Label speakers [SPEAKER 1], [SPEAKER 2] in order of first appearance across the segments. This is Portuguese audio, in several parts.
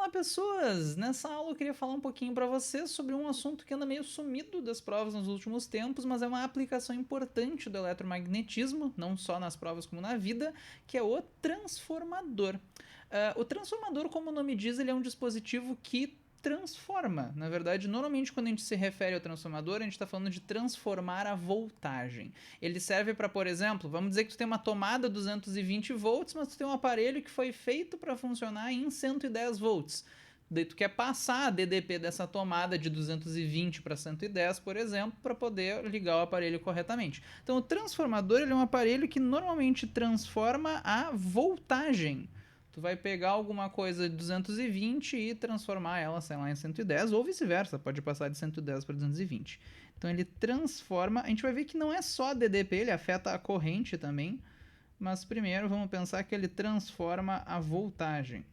[SPEAKER 1] Olá, pessoas! Nessa aula eu queria falar um pouquinho para vocês sobre um assunto que anda meio sumido das provas nos últimos tempos, mas é uma aplicação importante do eletromagnetismo, não só nas provas como na vida, que é o transformador. O transformador, como o nome diz, ele é um dispositivo que transforma. Na verdade, normalmente quando a gente se refere ao transformador, a gente está falando de transformar a voltagem. Ele serve para, por exemplo, vamos dizer que tu tem uma tomada 220 volts, mas tu tem um aparelho que foi feito para funcionar em 110 volts. Daí tu quer passar a DDP dessa tomada de 220 para 110, por exemplo, para poder ligar o aparelho corretamente. Então o transformador ele é um aparelho que normalmente transforma a voltagem. Tu vai pegar alguma coisa de 220 e transformar ela, sei lá, em 110, ou vice-versa, pode passar de 110 para 220. Então ele transforma, a gente vai ver que não é só DDP, ele afeta a corrente também, mas primeiro vamos pensar que ele transforma a voltagem.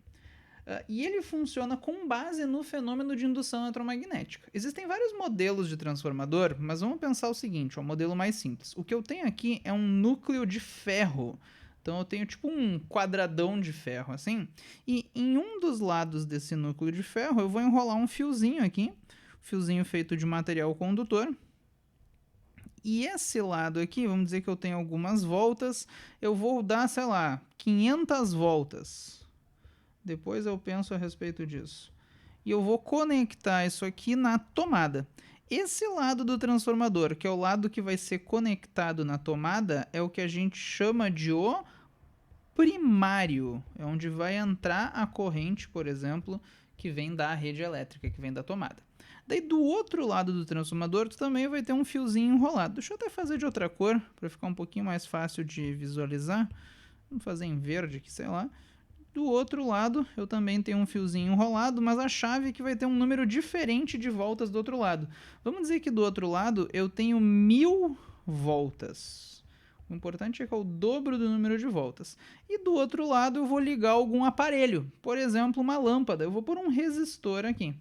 [SPEAKER 1] E ele funciona com base no fenômeno de indução eletromagnética. Existem vários modelos de transformador, mas vamos pensar o seguinte, o modelo mais simples. O que eu tenho aqui é um núcleo de ferro. Então eu tenho tipo um quadradão de ferro assim, e em um dos lados desse núcleo de ferro eu vou enrolar um fiozinho aqui, fiozinho feito de material condutor. E esse lado aqui, vamos dizer que eu tenho algumas voltas, eu vou dar, sei lá, 500 voltas. Depois eu penso a respeito disso. E eu vou conectar isso aqui na tomada. Esse lado do transformador, que é o lado que vai ser conectado na tomada, é o que a gente chama de o primário. É onde vai entrar a corrente, por exemplo, que vem da rede elétrica, que vem da tomada. Daí do outro lado do transformador, tu também vai ter um fiozinho enrolado. Deixa eu até fazer de outra cor, para ficar um pouquinho mais fácil de visualizar. Vamos fazer em verde aqui, sei lá. Do outro lado, eu também tenho um fiozinho enrolado, mas a chave é que vai ter um número diferente de voltas do outro lado. Vamos dizer que do outro lado eu tenho 1000 voltas. O importante é que é o dobro do número de voltas. E do outro lado eu vou ligar algum aparelho, por exemplo, uma lâmpada. Eu vou pôr um resistor aqui.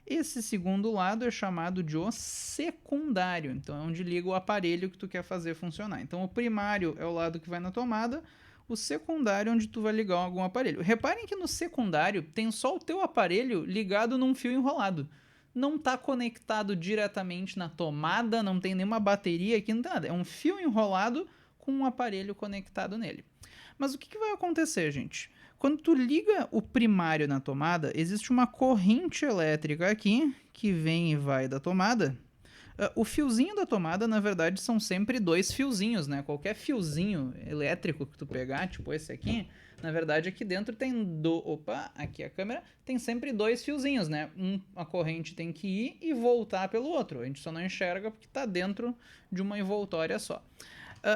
[SPEAKER 1] Esse segundo lado é chamado de o secundário, então é onde liga o aparelho que tu quer fazer funcionar. Então o primário é o lado que vai na tomada, o secundário onde tu vai ligar algum aparelho. Reparem que no secundário tem só o teu aparelho ligado num fio enrolado. Não está conectado diretamente na tomada, não tem nenhuma bateria aqui, não tem nada. É um fio enrolado com um aparelho conectado nele. Mas o que vai acontecer, gente? Quando tu liga o primário na tomada, existe uma corrente elétrica aqui que vem e vai da tomada. O fiozinho da tomada, na verdade, são sempre dois fiozinhos, né? Qualquer fiozinho elétrico que tu pegar, tipo esse aqui, na verdade aqui dentro tem Opa, aqui a câmera. Tem sempre dois fiozinhos, né? A corrente tem que ir e voltar pelo outro. A gente só não enxerga porque tá dentro de uma envoltória só.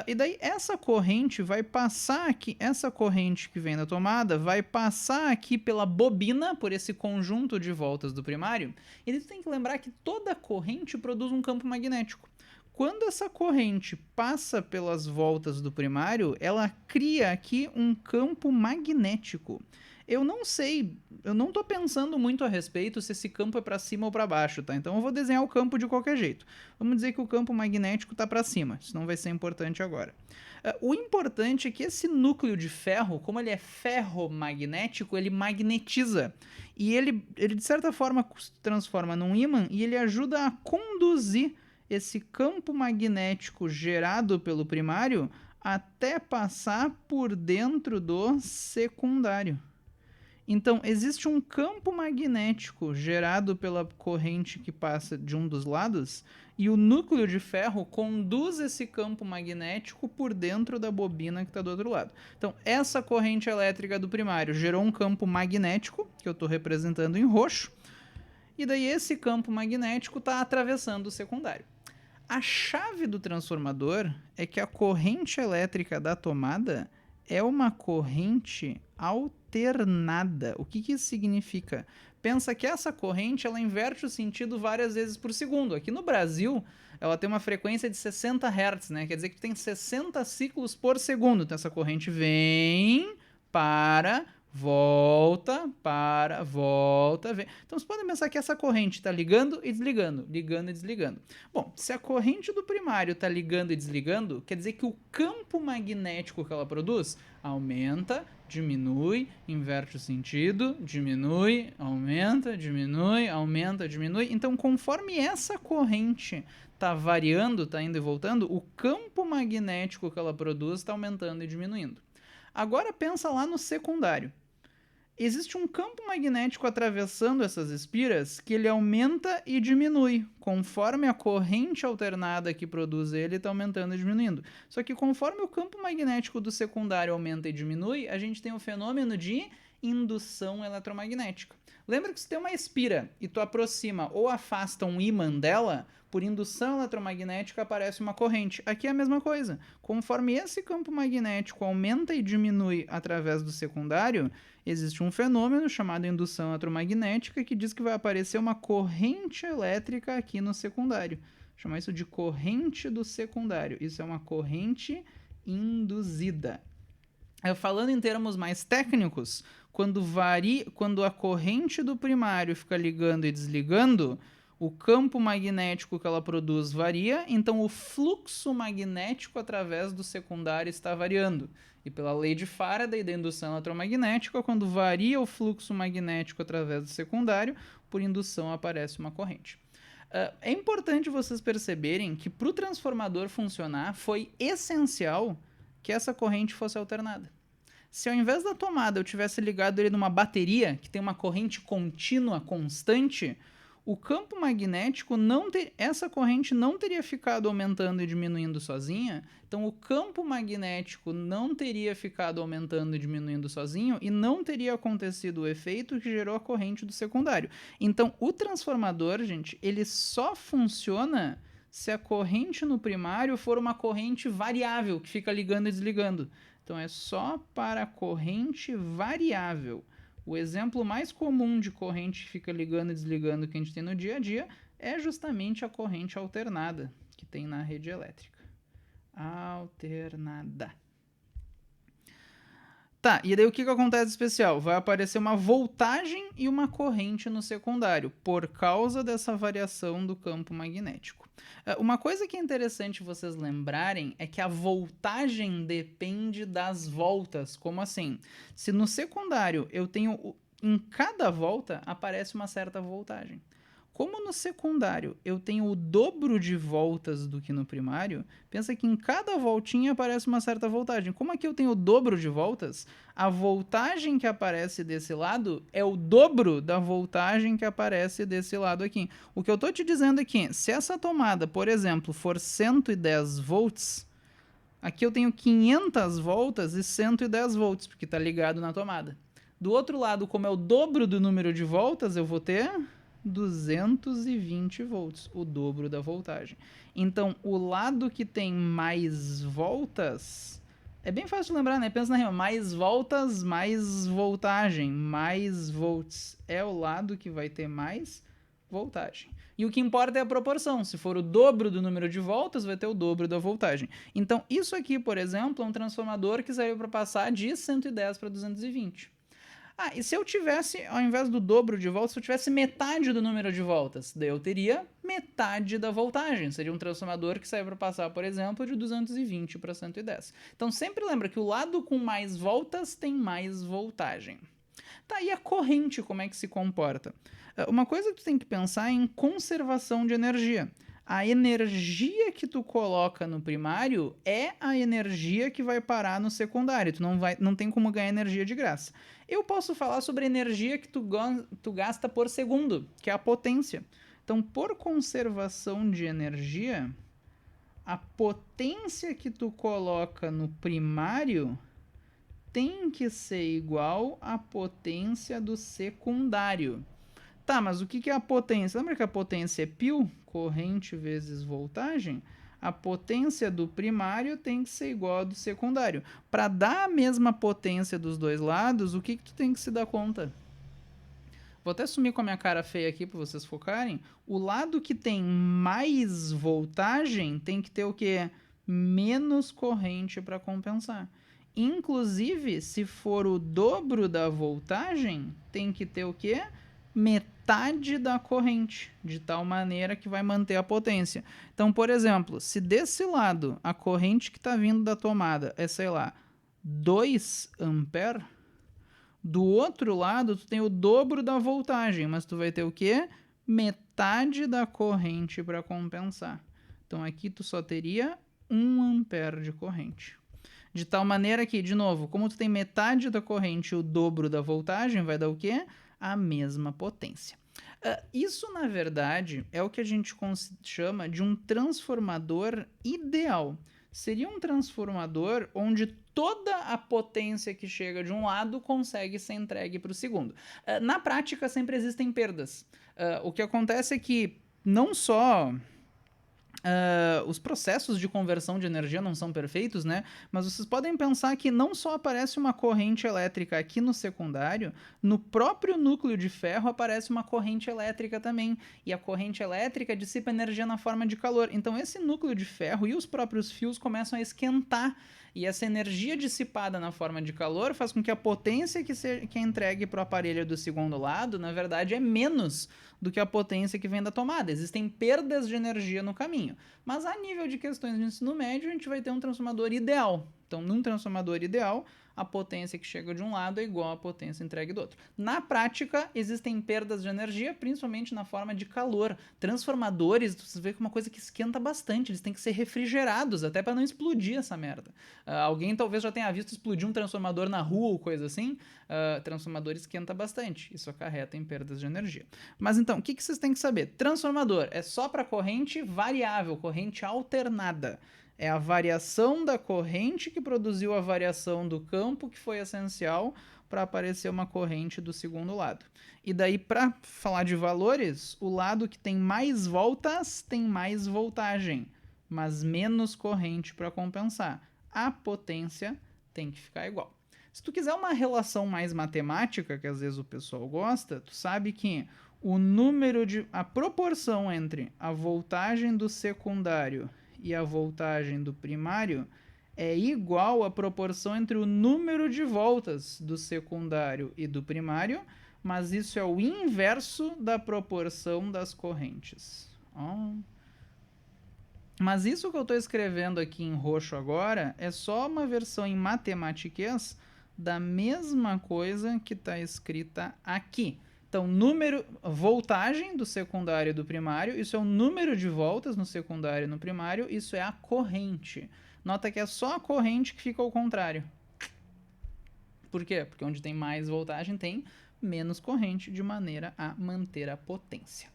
[SPEAKER 1] E daí essa corrente vai passar aqui, essa corrente que vem da tomada vai passar aqui pela bobina, por esse conjunto de voltas do primário, e daí tu tem que lembrar que toda corrente produz um campo magnético. Quando essa corrente passa pelas voltas do primário, ela cria aqui um campo magnético. Eu não sei, eu não estou pensando muito a respeito se esse campo é para cima ou para baixo, tá? Então eu vou desenhar o campo de qualquer jeito. Vamos dizer que o campo magnético está para cima, isso não vai ser importante agora. O importante é que esse núcleo de ferro, como ele é ferromagnético, ele magnetiza. E ele de certa forma se transforma num ímã e ele ajuda a conduzir esse campo magnético gerado pelo primário até passar por dentro do secundário. Então, existe um campo magnético gerado pela corrente que passa de um dos lados e o núcleo de ferro conduz esse campo magnético por dentro da bobina que está do outro lado. Então, essa corrente elétrica do primário gerou um campo magnético, que eu estou representando em roxo, e daí esse campo magnético está atravessando o secundário. A chave do transformador é que a corrente elétrica da tomada é uma corrente alternada. O que isso significa? Pensa que essa corrente ela inverte o sentido várias vezes por segundo. Aqui no Brasil, ela tem uma frequência de 60 Hz, né? Quer dizer que tem 60 ciclos por segundo. Então essa corrente vem, para, volta, ΔV. Então, vocês podem pensar que essa corrente está ligando e desligando, ligando e desligando. Bom, se a corrente do primário está ligando e desligando, quer dizer que o campo magnético que ela produz aumenta, diminui, inverte o sentido, diminui, aumenta, diminui, aumenta, diminui. Então, conforme essa corrente está variando, está indo e voltando, o campo magnético que ela produz está aumentando e diminuindo. Agora pensa lá no secundário. Existe um campo magnético atravessando essas espiras que ele aumenta e diminui, conforme a corrente alternada que produz ele está aumentando e diminuindo. Só que conforme o campo magnético do secundário aumenta e diminui, a gente tem o fenômeno de indução eletromagnética. Lembra que se tem uma espira e tu aproxima ou afasta um ímã dela, por indução eletromagnética aparece uma corrente. Aqui é a mesma coisa. Conforme esse campo magnético aumenta e diminui através do secundário, existe um fenômeno chamado indução eletromagnética que diz que vai aparecer uma corrente elétrica aqui no secundário. Chama isso de corrente do secundário. Isso é uma corrente induzida. Falando em termos mais técnicos, quando a corrente do primário fica ligando e desligando, o campo magnético que ela produz varia, então o fluxo magnético através do secundário está variando. E pela lei de Faraday da indução eletromagnética, quando varia o fluxo magnético através do secundário, por indução aparece uma corrente. É importante vocês perceberem que para o transformador funcionar, foi essencial que essa corrente fosse alternada. Se ao invés da tomada eu tivesse ligado ele numa bateria, que tem uma corrente contínua, constante, o campo magnético essa corrente não teria ficado aumentando e diminuindo sozinha, então o campo magnético não teria ficado aumentando e diminuindo sozinho e não teria acontecido o efeito que gerou a corrente do secundário. Então o transformador, gente, ele só funciona se a corrente no primário for uma corrente variável, que fica ligando e desligando. Então é só para a corrente variável. O exemplo mais comum de corrente que fica ligando e desligando que a gente tem no dia a dia é justamente a corrente alternada que tem na rede elétrica. Alternada. Tá, e daí o que acontece especial? Vai aparecer uma voltagem e uma corrente no secundário, por causa dessa variação do campo magnético. Uma coisa que é interessante vocês lembrarem é que a voltagem depende das voltas. Como assim? Se no secundário eu tenho... Em cada volta aparece uma certa voltagem. Como no secundário eu tenho o dobro de voltas do que no primário, pensa que em cada voltinha aparece uma certa voltagem. Como aqui eu tenho o dobro de voltas, a voltagem que aparece desse lado é o dobro da voltagem que aparece desse lado aqui. O que eu estou te dizendo aqui, se essa tomada, por exemplo, for 110 volts, aqui eu tenho 500 voltas e 110 volts, porque está ligado na tomada. Do outro lado, como é o dobro do número de voltas, eu vou ter 220 volts, o dobro da voltagem. Então, o lado que tem mais voltas... É bem fácil de lembrar, né? Pensa na rima. Mais voltas, mais voltagem. Mais volts. É o lado que vai ter mais voltagem. E o que importa é a proporção. Se for o dobro do número de voltas, vai ter o dobro da voltagem. Então, isso aqui, por exemplo, é um transformador que serve para passar de 110 para 220. E se eu tivesse, ao invés do dobro de voltas, se eu tivesse metade do número de voltas, daí eu teria metade da voltagem. Seria um transformador que serve para passar, por exemplo, de 220 para 110. Então sempre lembra que o lado com mais voltas tem mais voltagem. Tá, e a corrente, como é que se comporta? Uma coisa que tu tem que pensar é em conservação de energia. A energia que tu coloca no primário é a energia que vai parar no secundário. Tu não tem como ganhar energia de graça. Eu posso falar sobre a energia que tu gasta por segundo, que é a potência. Então, por conservação de energia, a potência que tu coloca no primário tem que ser igual à potência do secundário. Tá, mas o que é a potência? Lembra que a potência é π, corrente vezes voltagem? A potência do primário tem que ser igual à do secundário. Para dar a mesma potência dos dois lados, o que tu tem que se dar conta? Vou até sumir com a minha cara feia aqui para vocês focarem. O lado que tem mais voltagem tem que ter o quê? Menos corrente para compensar. Inclusive, se for o dobro da voltagem, tem que ter o quê? metade da corrente, de tal maneira que vai manter a potência. Então, por exemplo, se desse lado a corrente que está vindo da tomada é, sei lá, 2 amperes, do outro lado tu tem o dobro da voltagem, mas tu vai ter o quê? Metade da corrente para compensar. Então aqui tu só teria 1 ampere de corrente. De tal maneira que, de novo, como tu tem metade da corrente e o dobro da voltagem, vai dar o quê? A mesma potência. Isso, na verdade, é o que a gente chama de um transformador ideal. Seria um transformador onde toda a potência que chega de um lado consegue ser entregue para o segundo. Na prática, sempre existem perdas. O que acontece é que não só os processos de conversão de energia não são perfeitos, né? Mas vocês podem pensar que não só aparece uma corrente elétrica aqui no secundário, no próprio núcleo de ferro aparece uma corrente elétrica também. E a corrente elétrica dissipa energia na forma de calor. Então esse núcleo de ferro e os próprios fios começam a esquentar. E essa energia dissipada na forma de calor faz com que a potência que é entregue para o aparelho do segundo lado, na verdade, é menos do que a potência que vem da tomada. Existem perdas de energia no caminho. Mas a nível de questões de ensino médio, a gente vai ter um transformador ideal. Então, num transformador ideal, a potência que chega de um lado é igual à potência entregue do outro. Na prática, existem perdas de energia, principalmente na forma de calor. Transformadores, você vê que é uma coisa que esquenta bastante, eles têm que ser refrigerados, até para não explodir essa merda. Alguém talvez já tenha visto explodir um transformador na rua ou coisa assim. Transformador esquenta bastante, isso acarreta em perdas de energia. Mas então, o que vocês têm que saber? Transformador é só para corrente variável, corrente alternada. É a variação da corrente que produziu a variação do campo que foi essencial para aparecer uma corrente do segundo lado. E daí, para falar de valores, o lado que tem mais voltas tem mais voltagem, mas menos corrente para compensar. A potência tem que ficar igual. Se tu quiser uma relação mais matemática, que às vezes o pessoal gosta, tu sabe que a proporção entre a voltagem do secundário e a voltagem do primário é igual à proporção entre o número de voltas do secundário e do primário, mas isso é o inverso da proporção das correntes. Mas isso que eu estou escrevendo aqui em roxo agora é só uma versão em matematiquês da mesma coisa que está escrita aqui. Então, voltagem do secundário e do primário, isso é o número de voltas no secundário e no primário, isso é a corrente. Nota que é só a corrente que fica ao contrário. Por quê? Porque onde tem mais voltagem tem menos corrente, de maneira a manter a potência.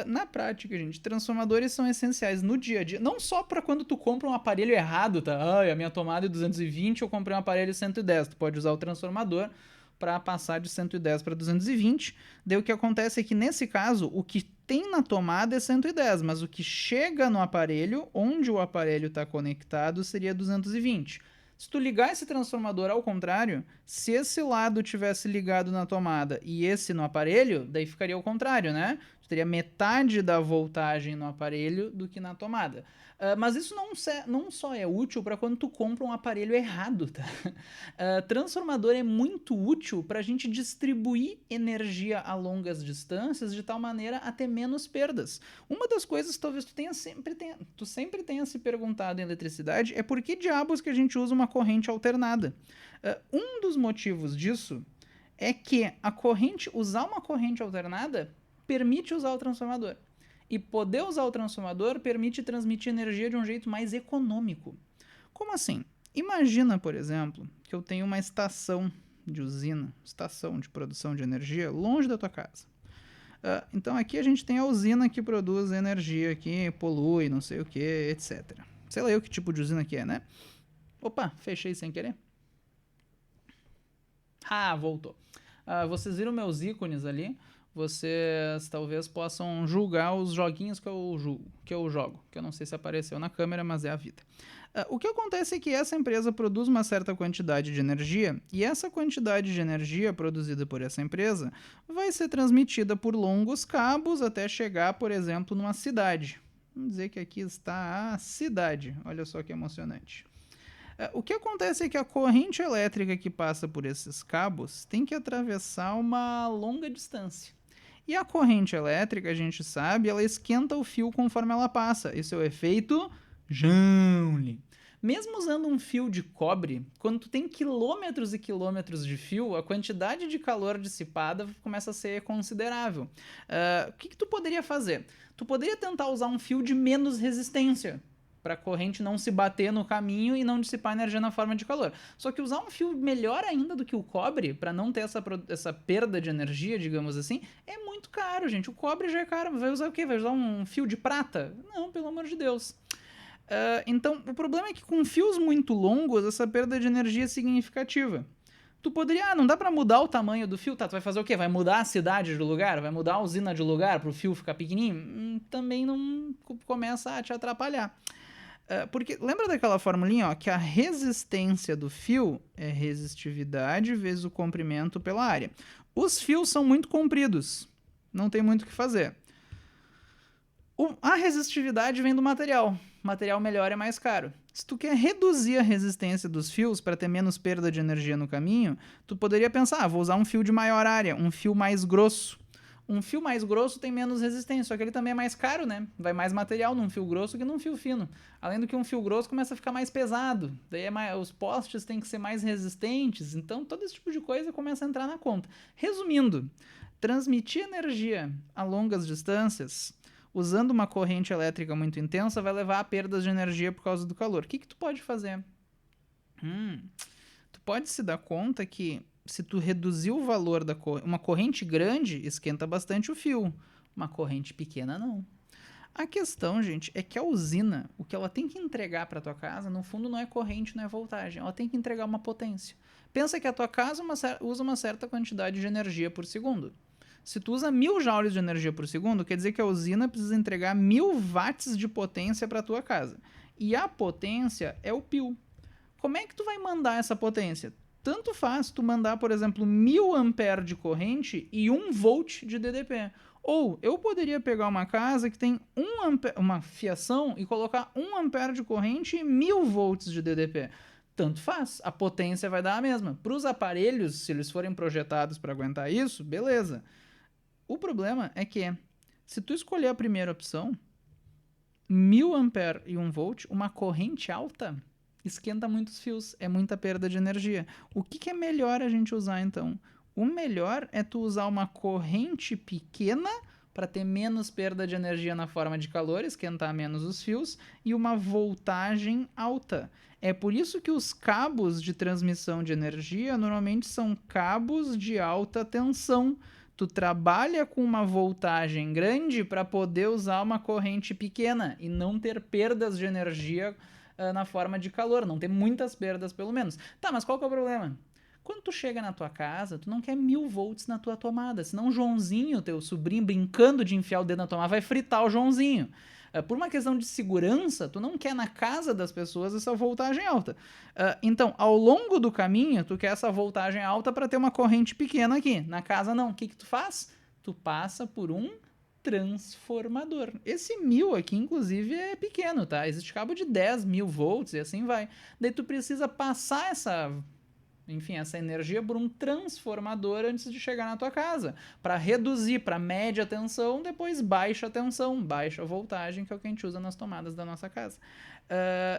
[SPEAKER 1] Na prática, gente, transformadores são essenciais no dia a dia, não só para quando tu compra um aparelho errado, tá? A minha tomada é 220, eu comprei um aparelho 110, tu pode usar o transformador para passar de 110 para 220. Daí o que acontece é que, nesse caso, o que tem na tomada é 110, mas o que chega no aparelho, onde o aparelho está conectado, seria 220. Se tu ligar esse transformador ao contrário, se esse lado tivesse ligado na tomada e esse no aparelho, daí ficaria ao contrário, né? Tu teria metade da voltagem no aparelho do que na tomada. Mas isso não só é útil para quando tu compra um aparelho errado, tá? Transformador é muito útil para a gente distribuir energia a longas distâncias de tal maneira a ter menos perdas. Uma das coisas que talvez tu sempre tenha se perguntado em eletricidade é por que diabos que a gente usa uma corrente alternada. Um dos motivos disso é que usar uma corrente alternada permite usar o transformador. E poder usar o transformador permite transmitir energia de um jeito mais econômico. Como assim? Imagina, por exemplo, que eu tenho uma estação de usina, estação de produção de energia longe da tua casa. Então aqui a gente tem a usina que produz energia, que polui, não sei o que, etc. Sei lá eu que tipo de usina que é, né? Opa, fechei sem querer. Voltou. Vocês viram meus ícones ali? Vocês talvez possam julgar os joguinhos que eu jogo, que eu não sei se apareceu na câmera, mas é a vida. O que acontece é que essa empresa produz uma certa quantidade de energia, e essa quantidade de energia produzida por essa empresa vai ser transmitida por longos cabos até chegar, por exemplo, numa cidade. Vamos dizer que aqui está a cidade, olha só que emocionante. O que acontece é que a corrente elétrica que passa por esses cabos tem que atravessar uma longa distância. E a corrente elétrica, a gente sabe, ela esquenta o fio conforme ela passa. Esse é o efeito Joule. Mesmo usando um fio de cobre, quando tu tem quilômetros e quilômetros de fio, a quantidade de calor dissipada começa a ser considerável. O que tu poderia fazer? Tu poderia tentar usar um fio de menos resistência, para a corrente não se bater no caminho e não dissipar energia na forma de calor. Só que usar um fio melhor ainda do que o cobre, para não ter essa perda de energia, digamos assim, é muito caro, gente. O cobre já é caro. Vai usar o quê? Vai usar um fio de prata? Não, pelo amor de Deus. Então, o problema é que com fios muito longos, essa perda de energia é significativa. Tu poderia, não dá pra mudar o tamanho do fio, tá? Tu vai fazer o quê? Vai mudar a cidade de lugar? Vai mudar a usina de lugar pro fio ficar pequenininho? Também não começa a te atrapalhar. Porque lembra daquela formulinha, ó, que a resistência do fio é resistividade vezes o comprimento pela área. Os fios são muito compridos, não tem muito o que fazer. A resistividade vem do material. Material melhor é mais caro. Se tu quer reduzir a resistência dos fios para ter menos perda de energia no caminho, tu poderia pensar, vou usar um fio de maior área, um fio mais grosso. Um fio mais grosso tem menos resistência, só que ele também é mais caro, né? Vai mais material num fio grosso que num fio fino. Além do que um fio grosso começa a ficar mais pesado, daí os postes têm que ser mais resistentes, então todo esse tipo de coisa começa a entrar na conta. Resumindo, transmitir energia a longas distâncias usando uma corrente elétrica muito intensa vai levar a perdas de energia por causa do calor. O que tu pode fazer? Tu pode se dar conta que se tu reduzir o valor da uma corrente grande esquenta bastante o fio, uma corrente pequena não. A questão, gente, é que a usina, o que ela tem que entregar para tua casa, no fundo não é corrente, não é voltagem, ela tem que entregar uma potência. Pensa que a tua casa usa uma certa quantidade de energia por segundo. Se tu usa 1000 joules de energia por segundo, quer dizer que a usina precisa entregar 1000 watts de potência para tua casa. E a potência é o pio. Como é que tu vai mandar essa potência? Tanto faz tu mandar, por exemplo, 1000 ampere de corrente e 1 volt de DDP. Ou eu poderia pegar uma casa que tem uma fiação e colocar 1 ampere de corrente e 1000 volts de DDP. Tanto faz, a potência vai dar a mesma. Para os aparelhos, se eles forem projetados para aguentar isso, beleza. O problema é que, se tu escolher a primeira opção, 1000 ampere e 1 volt, uma corrente alta esquenta muitos fios, é muita perda de energia. O que é melhor a gente usar, então? O melhor é tu usar uma corrente pequena para ter menos perda de energia na forma de calor, esquentar menos os fios, e uma voltagem alta. É por isso que os cabos de transmissão de energia normalmente são cabos de alta tensão. Tu trabalha com uma voltagem grande para poder usar uma corrente pequena e não ter perdas de energia na forma de calor, não ter muitas perdas pelo menos. Tá, mas qual que é o problema? Quando tu chega na tua casa, tu não quer 1000 volts na tua tomada, senão o Joãozinho, teu sobrinho, brincando de enfiar o dedo na tomada, vai fritar o Joãozinho. Por uma questão de segurança, tu não quer na casa das pessoas essa voltagem alta. Então, ao longo do caminho, tu quer essa voltagem alta para ter uma corrente pequena aqui. Na casa não. O que tu faz? Tu passa por um transformador. Esse 1000 aqui, inclusive, é pequeno, tá? Existe cabo de 10.000 volts e assim vai. Daí tu precisa passar essa energia por um transformador antes de chegar na tua casa, para reduzir para média tensão, depois baixa tensão, baixa voltagem, que é o que a gente usa nas tomadas da nossa casa.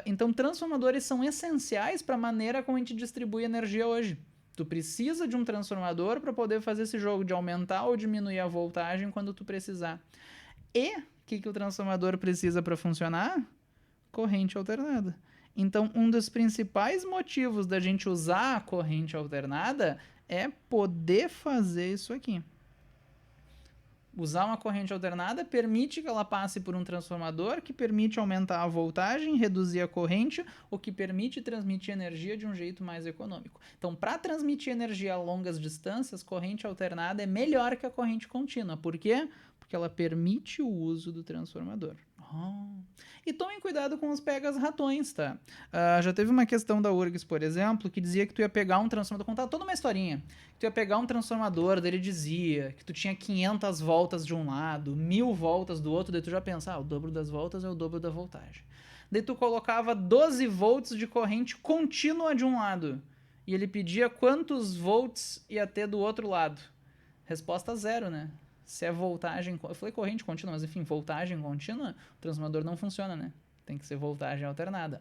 [SPEAKER 1] Então, transformadores são essenciais para a maneira como a gente distribui energia hoje. Tu precisa de um transformador para poder fazer esse jogo de aumentar ou diminuir a voltagem quando tu precisar. E o que o transformador precisa para funcionar? Corrente alternada. Então, um dos principais motivos da gente usar a corrente alternada é poder fazer isso aqui. Usar uma corrente alternada permite que ela passe por um transformador que permite aumentar a voltagem, reduzir a corrente, o que permite transmitir energia de um jeito mais econômico. Então, para transmitir energia a longas distâncias, corrente alternada é melhor que a corrente contínua. Por quê? Porque ela permite o uso do transformador. E tomem cuidado com os pegas-ratões, tá? Já teve uma questão da URGS, por exemplo, que dizia que tu ia pegar um transformador, contar toda uma historinha, que tu ia pegar um transformador, daí ele dizia que tu tinha 500 voltas de um lado, 1000 voltas do outro, daí tu já pensa, o dobro das voltas é o dobro da voltagem. Daí tu colocava 12 volts de corrente contínua de um lado, e ele pedia quantos volts ia ter do outro lado. Resposta 0, né? Se é voltagem, eu falei corrente contínua, mas enfim, voltagem contínua, o transformador não funciona, né? Tem que ser voltagem alternada.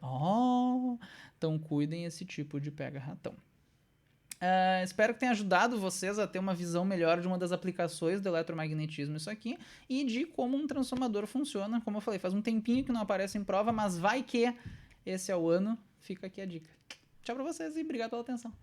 [SPEAKER 1] Então cuidem esse tipo de pega-ratão. Espero que tenha ajudado vocês a ter uma visão melhor de uma das aplicações do eletromagnetismo isso aqui e de como um transformador funciona. Como eu falei, faz um tempinho que não aparece em prova, mas vai que esse é o ano. Fica aqui a dica. Tchau pra vocês e obrigado pela atenção.